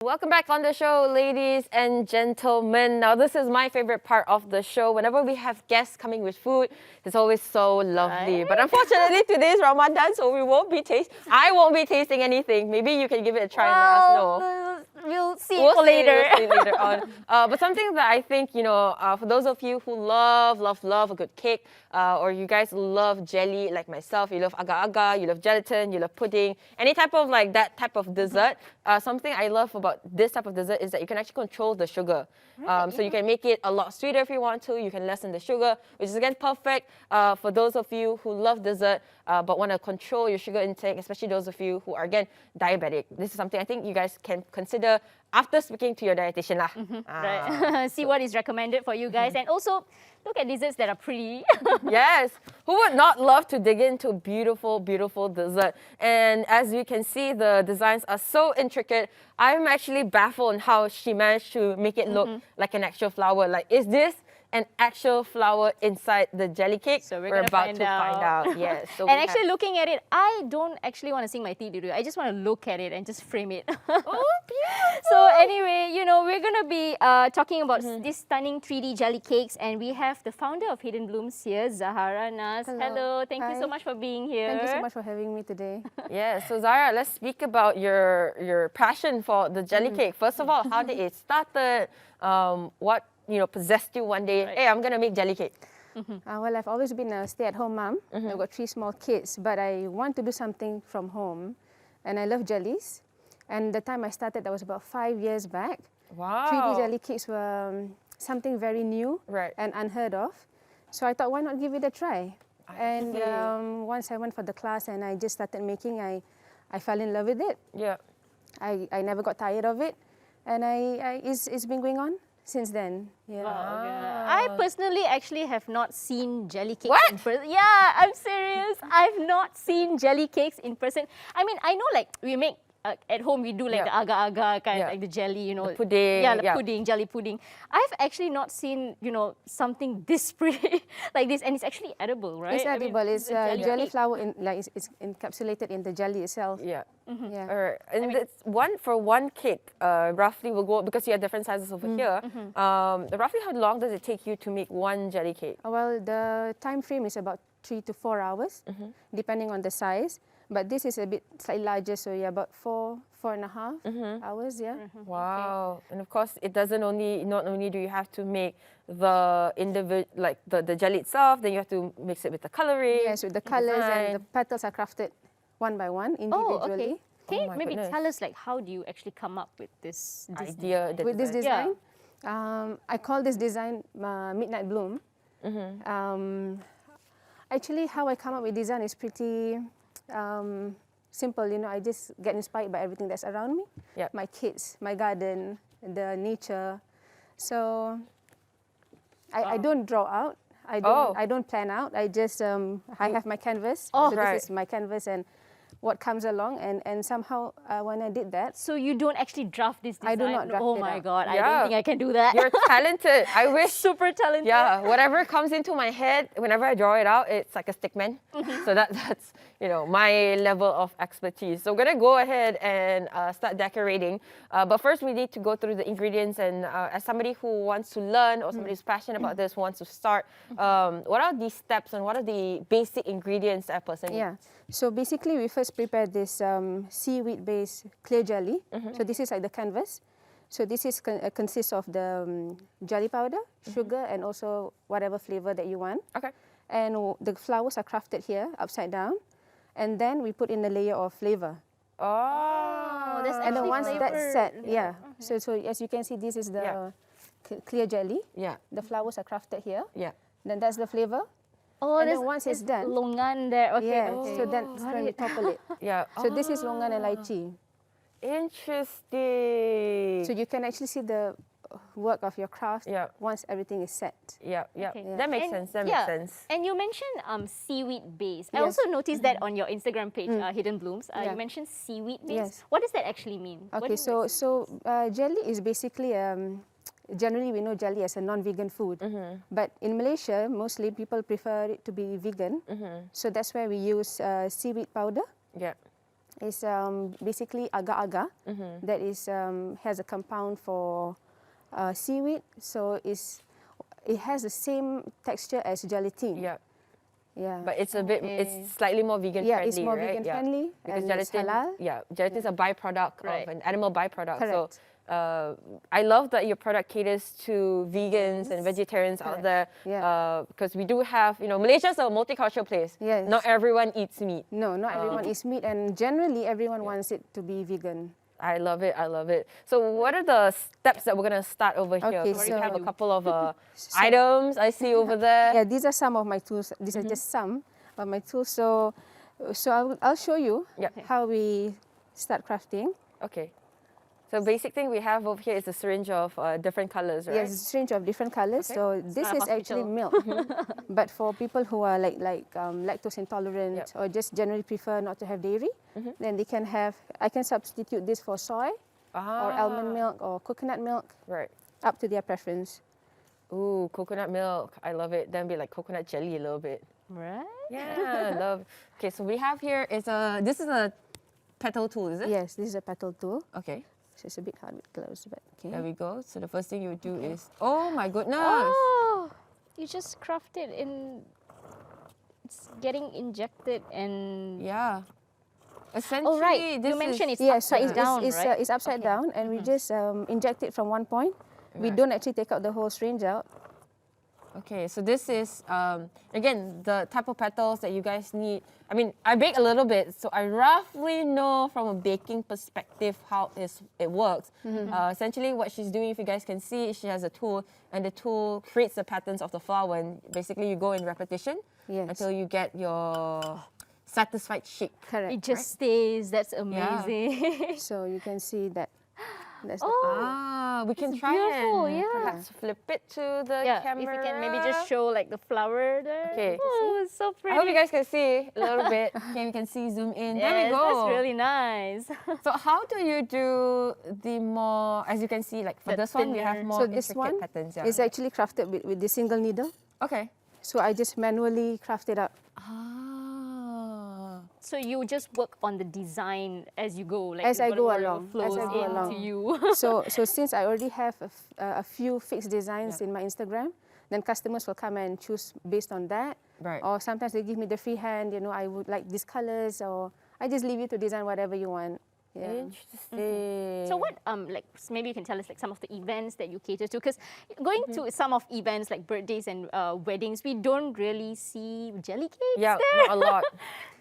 Welcome back on the show, ladies and gentlemen. Now, this is my favorite part of the show. Whenever we have guests coming with food, it's always so lovely. Right? But unfortunately, today's Ramadan, so I won't be tasting anything. Maybe you can give it a try and let us know. We'll see We'll see later. later on. But something that I think, for those of you who love a good cake, or you guys love jelly like myself, you love agar-agar, you love gelatin, you love pudding, any type of like that type of dessert, something I love about this type of dessert is that you can actually control the sugar. So you can make it a lot sweeter if you want to, you can lessen the sugar, which is again perfect for those of you who love dessert but want to control your sugar intake, especially those of you who are, again, diabetic. This is something I think you guys can consider after speaking to your dietitian lah. Right. See what is recommended for you guys. And also, look at desserts that are pretty. Yes, who would not love to dig into beautiful, beautiful dessert? And as you can see, the designs are so intricate. I'm actually baffled on how she managed to make it look like an actual flower. Like, is this an actual flower inside the jelly cake? So we're about gonna to find out. Yes. So And actually looking at it, I don't actually want to sing my tea to do. I just want to look at it and just frame it. oh, beautiful. So anyway, we're going to be talking about these stunning 3D jelly cakes, and we have the founder of Hidden Blooms here, Zahara Naz. Hello. Thank you so much for being here. Thank you so much for having me today. Yeah, so Zara, let's speak about your passion for the jelly cake. First of all, how did it started? What possessed you one day? Hey, I'm gonna make jelly cake. Well, I've always been a stay-at-home mom. I've got 3 small kids, but I want to do something from home, and I love jellies. And the time I started, that was about 5 years back. Wow. 3D jelly cakes were something very new and unheard of. So I thought, why not give it a try? Once I went for the class and I just started making, I fell in love with it. Yeah. I never got tired of it, and it's been going on since then. Yeah. Wow. I personally actually have not seen jelly cakes What? in person. Yeah, I'm serious. I've not seen jelly cakes in person. I mean, I know like we make at home, we do like the agar-agar kind, like the jelly, The pudding. Yeah, the pudding, jelly pudding. I've actually not seen, something this pretty like this, and it's actually edible, right? It's edible. It's jelly cake. flour, it's encapsulated in the jelly itself. Yeah. Yeah. Alright. And it's one cake, roughly will go, because you have different sizes over here. Roughly how long does it take you to make one jelly cake? Well, the time frame is about 3 to 4 hours, depending on the size. But this is a bit slightly larger, so yeah, about 4.5 hours. Yeah. Wow. Okay. And of course, it doesn't not only do you have to make the the jelly itself, then you have to mix it with the coloring. Yes, with the colors, and the petals are crafted one by one individually. Can you my maybe goodness. tell us like how do you actually come up with this idea? With this design? design, I call this design Midnight Bloom. Actually, how I come up with design is pretty simple. I just get inspired by everything that's around me. Yep. My kids, my garden, the nature. So I don't draw out. I don't plan out. I just I have my canvas. So this is my canvas and what comes along, and somehow when I did that. So you don't actually draft this design? I do not draft Oh it my out. God, I don't think I can do that. You're talented. I wish. Super talented. Yeah, whatever comes into my head, whenever I draw it out, it's like a stickman. So that's my level of expertise. So we're gonna go ahead and start decorating. But first, we need to go through the ingredients. And as somebody who wants to learn, or somebody who's passionate about this, who wants to start, what are these steps and what are the basic ingredients that a person needs? Yeah. So basically, we first prepare this seaweed-based clear jelly. So this is like the canvas. So this is consists of the jelly powder, sugar, and also whatever flavor that you want. Okay. And the flowers are crafted here, upside down. And then we put in a layer of flavor. Oh, that's And then actually once that's flavored. set, so as you can see, this is the clear jelly. Yeah. The flowers are crafted here. Yeah. Then that's the flavor. Oh, And then there's once it's done, longan there. Okay. yeah, Okay. so that's when we topple it. Yeah. So this is longan and lychee. Interesting. So you can actually see the work of your craft once everything is set. Yeah. Okay. That makes sense. That makes sense. And you mentioned seaweed base. I Yes. also noticed that on your Instagram page, Hidden Blooms. You Yeah. mentioned seaweed base. Yes. What does that actually mean? What Okay, is so jelly is basically, generally we know jelly as a non-vegan food. But in Malaysia, mostly people prefer it to be vegan. So that's why we use seaweed powder. Yeah. is basically agar-agar. That is has a compound for seaweed, so it has the same texture as gelatin. Yeah. Yeah. But it's a bit, it's slightly more vegan yeah, friendly, it's more right? vegan friendly Because and it's gelatin, halal. yeah, gelatin is a byproduct Right. of an animal byproduct. Correct. So I love that your product caters to vegans and vegetarians out there. Yeah. Because we do have, Malaysia's a multicultural place. Yes. Not everyone eats meat. No, not everyone eats meat, and generally everyone wants it to be vegan. I love it. I love it. So what are the steps that we're going to start over here? Okay, We already have a so- couple of items I see over there. Yeah, these are some of my tools. These are just some of my tools. So I'll show you Yep. how we start crafting. Okay. So basic thing we have over here is a syringe of different colors, right? Yes, it's a range of different colors. Okay. So this not a is actually hospital. milk. But for people who are like lactose intolerant Yep. or just generally prefer not to have dairy, then they can have. I can substitute this for soy or almond milk or coconut milk, Right. up to their preference. Ooh, coconut milk. I love it. Then be like coconut jelly a little bit. Right? Yeah, I love. Okay, so we have here is this is a petal tool, is it? Yes, this is a petal tool. Okay, So it's a bit hard with gloves, but okay. there we go. So the first thing you would do is, oh my goodness. Oh, you just craft it in. It's getting injected and. Yeah. Essentially, Oh right, this you mentioned is, it's Yeah, upside down, right? it's upside down, and we just inject it from one point. We Right. don't actually take out the whole syringe out. Okay, so this is, again, the type of petals that you guys need. I mean, I bake a little bit, so I roughly know from a baking perspective how it works. Essentially, what she's doing, if you guys can see, she has a tool, and the tool creates the patterns of the flower, and basically you go in repetition Yes. until you get your satisfied shape. Correct. It just stays. That's amazing. So you can see that. That's Oh. Ah, we can It's try beautiful, and yeah. perhaps flip it to the Yeah, camera. if you can maybe just show like the flower there. Okay. Oh, it's so I pretty. hope you guys can see a little bit. Okay, we can see, zoom in. There we Yes, go. that's really nice. So how do you do the more, as you can see, like for The this one, we have thinner. more So this intricate one patterns. Yeah. is actually crafted with the single needle. Okay. So I just manually craft it up. Ah. So you just work on the design as you go, like As I go whatever along, flows as I go into along. you. So since I already have a few fixed designs in my Instagram, then customers will come and choose based on that. Right. Or sometimes they give me the free hand, I would like these colors, or I just leave you to design whatever you want. Yeah. Interesting. So what like maybe you can tell us like some of the events that you cater to, because going to some of events like birthdays and weddings, we don't really see jelly cakes Yeah, there. not a lot.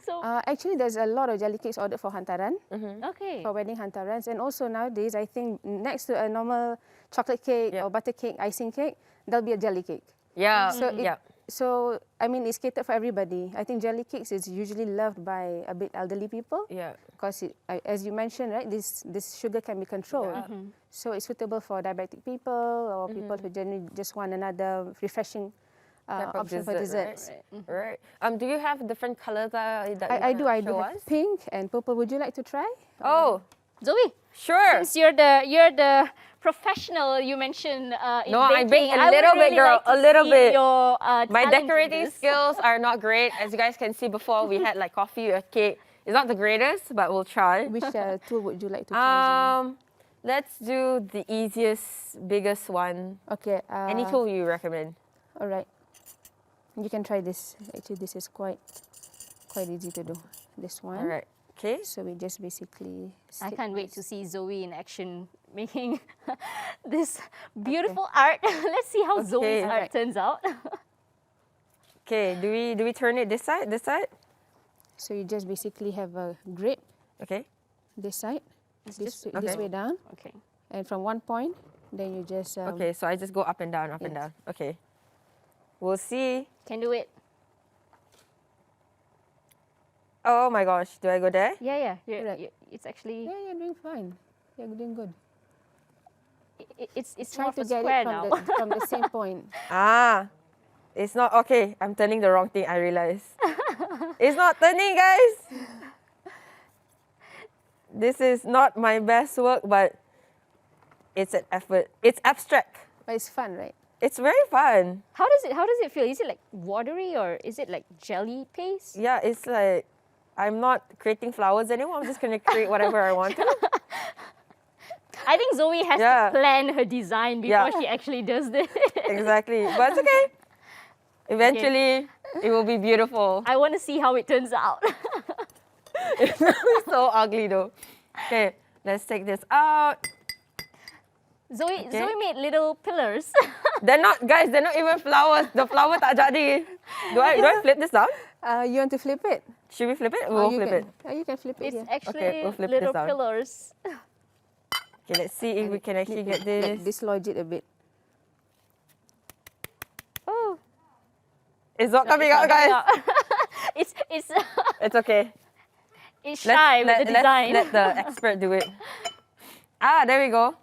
So Actually, there's a lot of jelly cakes ordered for hantaran, okay. for wedding hantarans. And also nowadays, I think next to a normal chocolate cake Yeah. or butter cake, icing cake, there'll be a jelly cake. Yeah. So yeah. So, I mean, it's catered for everybody. I think jelly cakes is usually loved by a bit elderly people Yeah. because, as you mentioned, right, this sugar can be controlled. Yeah. So it's suitable for diabetic people or people who generally just want another refreshing Type of option for dessert, desserts. Right. Do you have different colors that I you do. I wanna do show have us? pink and purple. Would you like to try? Oh, Zoe, sure. since you're the professional, you mentioned in No, I baking, bake a would little bit, really girl, like to a little see bit. Your, My talent in decorating this. skills are not great. As you guys can see before, we had like coffee or cake. It's not the greatest, but we'll try. Which tool would you like to try? Let's do the easiest, biggest one. Okay. Any tool you recommend? All right. You can try this. Actually, this is quite easy to do. This one. All right. Okay. So we just basically. I stick can't wait to this. see Zoe in action making this beautiful art. Let's see how Zoe's Okay. art turns out. Okay. Do we turn it this side? This side? So you just basically have a grip Okay. this side, this okay. way down, Okay. and from one point, then you just. Okay. So I just go up and down, up and Yes. down. Okay. We'll see. Can do it. Oh my gosh. Do I go there? Yeah, yeah. Correct. It's actually Yeah, you're doing fine. You're doing good. it's Try more to of a get square it now. from the same point. Ah. It's not okay. I'm turning the wrong thing. I realize. It's not turning, guys. This is not my best work, but it's an effort. It's abstract. But it's fun, right? It's very fun. How does it feel? Is it like watery or is it like jelly paste? Yeah, it's like I'm not creating flowers anymore. I'm just gonna create whatever I want to. I think Zoe has Yeah. to plan her design before she actually does this. Exactly, but it's okay. Eventually, it will be beautiful. I want to see how it turns out. It's so ugly though. Okay, let's take this out. Zoe made little pillars. They're not, guys. They're not even flowers. The flower tak jadi. Do I flip this down? You want to flip it? Should we flip it? We'll flip it. You can flip it. It's Yeah. actually we'll flip little this out. pillars. Okay, let's see if we can actually get Like this. dislodge it a bit. Oh, It's not coming out, guys. it's It's okay. it's shy with the design. Let the expert do it. Ah, there we go.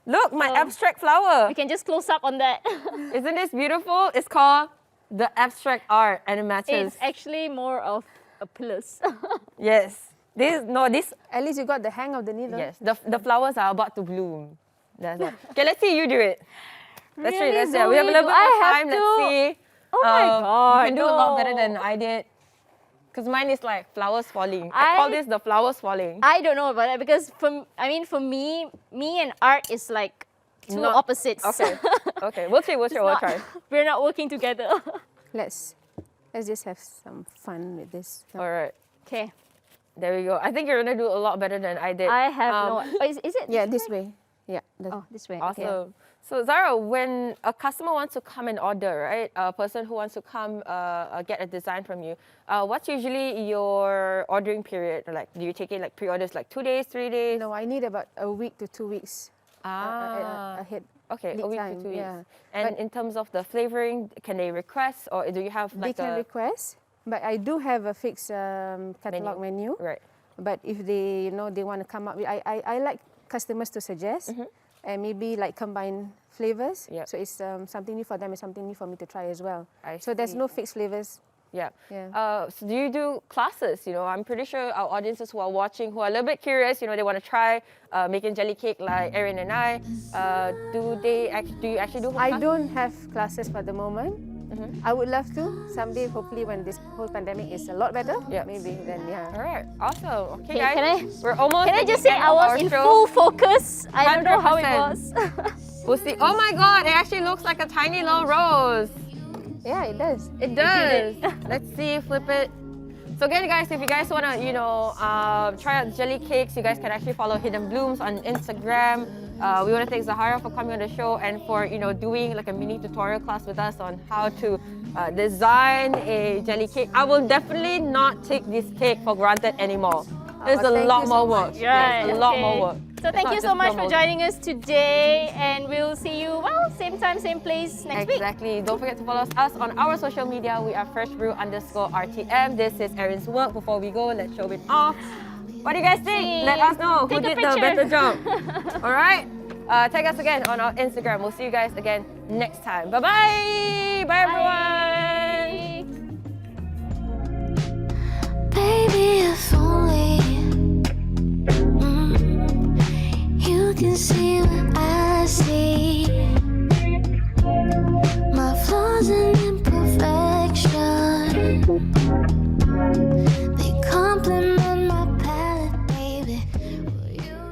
Look, my abstract flower. We can just close up on that. Isn't this beautiful? It's called the abstract art and it matches. It's actually more of a pillars. Yes. This At least you got the hang of the needle. yes. The flowers are about to bloom. That's all. Okay, let's see you do it. Let's see. Really, Let's see. We have a Zoe? little Do bit I more have time. Let's to? see. Oh my You God, can do a lot better no. than I did. Because mine is like flowers falling. I call I- this the flowers falling. I don't know about that because for me and art is like two Not- opposites. Okay. Okay. We'll see. We'll try. We're not working together. Let's just have some fun with this. All right. Okay. There we go. I think you're gonna do a lot better than I did. I have no. Oh, is it? Yeah, this way. Yeah. Oh, this way. Awesome. Okay. So Zara, when a customer wants to come and order, right? A person who wants to come get a design from you, what's usually your ordering period? Like, do you take it like pre-orders like 2 days, 3 days? No, I need about a week to 2 weeks Ah. ahead. Okay, lead a week time, to 2 weeks. yeah. And in terms of the flavoring, can they request or do you have like They can a request, but I do have a fixed catalog menu. right? But if they, they want to come up with, I like customers to suggest, and maybe like combine flavors. Yep. So it's something new for them and something new for me to try as well. I So there's see. no fixed flavors. Yeah. Yeah. So do you do classes? I'm pretty sure our audiences who are watching, who are a little bit curious, they want to try making jelly cake like Erin and I. Do you actually do home I classes? don't have classes for the moment. I would love to someday. Hopefully, when this whole pandemic is a lot better, Yeah. maybe then yeah. All right, awesome. Okay, Okay, guys, we're almost. Can I at the just say end I of was our in show. full focus? I don't know how it 100%. was. We'll see. Oh my God, it actually looks like a tiny little rose. Yeah, it does. It does. Let's see, flip it. So again, guys, if you guys want to, try out jelly cakes, you guys can actually follow Hidden Blooms on Instagram. We want to thank Zahara for coming on the show and for, doing like a mini tutorial class with us on how to design a jelly cake. I will definitely not take this cake for granted anymore. There's a thank lot you so more much. work. Right, Yes, a lot okay. more work. So It's thank not you so just much for promotion. joining us today, and we'll see you, same time, same place next week. Exactly. Don't forget to follow us on our social media. We are freshbrew_RTM. This is Erin's work. Before we go, let's show it off. What do you guys think? Let us know who Take a did the picture. better job. All right. Tag us again on our Instagram. We'll see you guys again next time. Bye-bye. Bye, everyone.